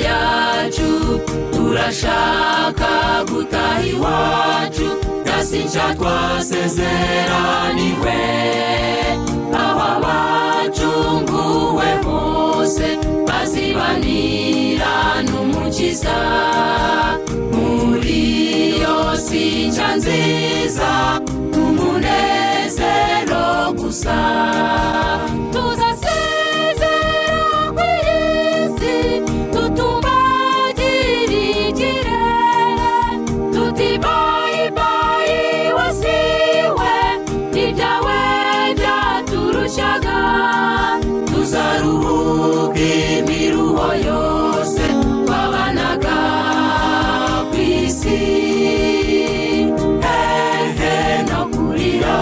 yacu turashaka gutaha iwacu, gasinca twasezeraniwe, aho abacunguwe bose bazibanira n'umukiza. Muri iyo sinca nziza umunezero gusa, tuzasezera kuri iyi si tutumbagire ikirere, tuti bayi bayi wasiwe ibyawe byaturushaga, tuzaruhuka imiruho yose twabanaga ku isi. No kurira,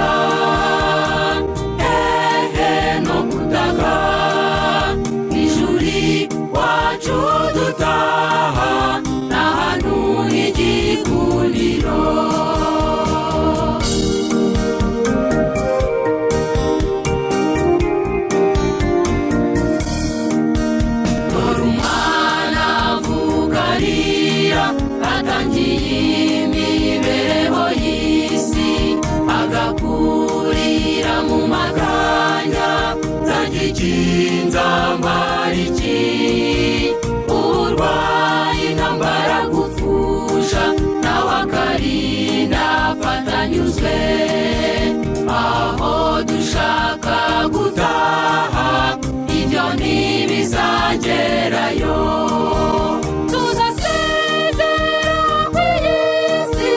no kutaka, ijuri wacu dutaha n'ahantu h'igikundiro. Dore umwana avuka arira, atangiye imibereho y'isi, agakurira mu maganya, nzambara iki? Uburwayi, intambara, gupfusha, nawe akarinda afatanyuzwe, aho dushaka gutaha ibyo ntibizagerayo. Tuzasezera kuri iyi si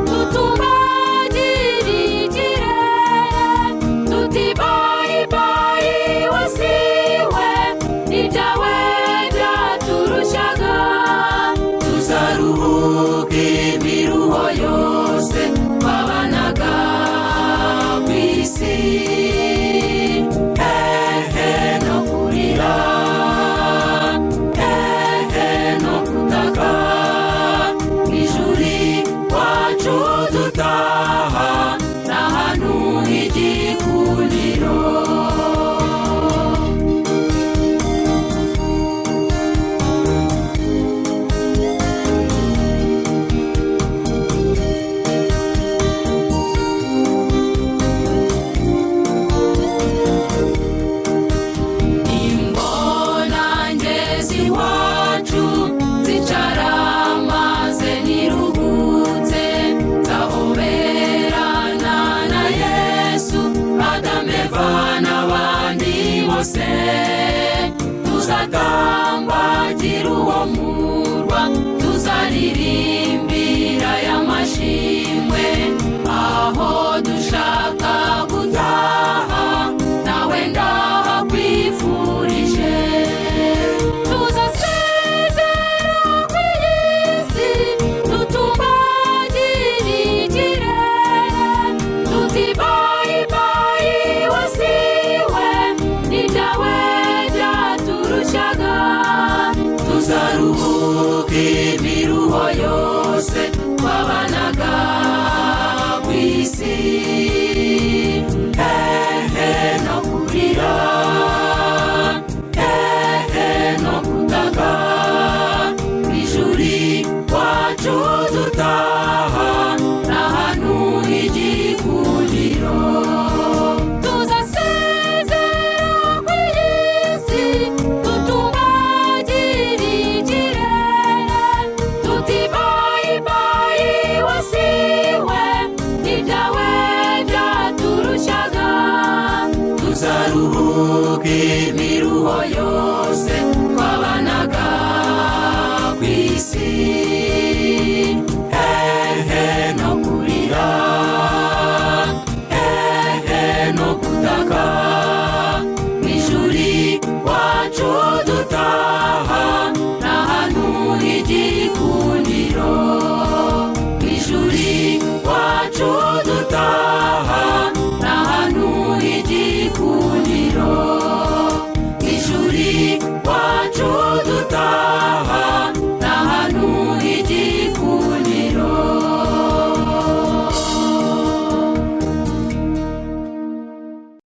tutumbagire ikirere, tuti bayi bayi wasiwe ibyawe byaturushaga, tuzaruhuka imiruho yose twabanaga ku isi. No kurira, no kutaka, ijuri wacu dutaha n'ahantu h'igikundiro. Imbonangezi iwacu zicara maze niruhutse, nzahoberana na Yesu, Adamu, Eva n'abandi bose, tuzatambagira uwo murwa, tuzaririmbira y'amashimwe, aho dushaka gutaha nawe ndahakwifurije. Tuzasezera kuri iyi si tutumbagire ikirere, tuti bayi bayi wasiwe ibyawe byaturushaga, tuzaruhuka imiruho yose twabanaga ku isi. No kurira, no kutaka, ijuri wacu dutaha n'ahantu h'igikundiro. Tuzasezera kuri iyi si tutumbagire ikirere, tuti bayi bayi wasiwe ibyawe byaturushaga, tuzaruhuka imiruho yose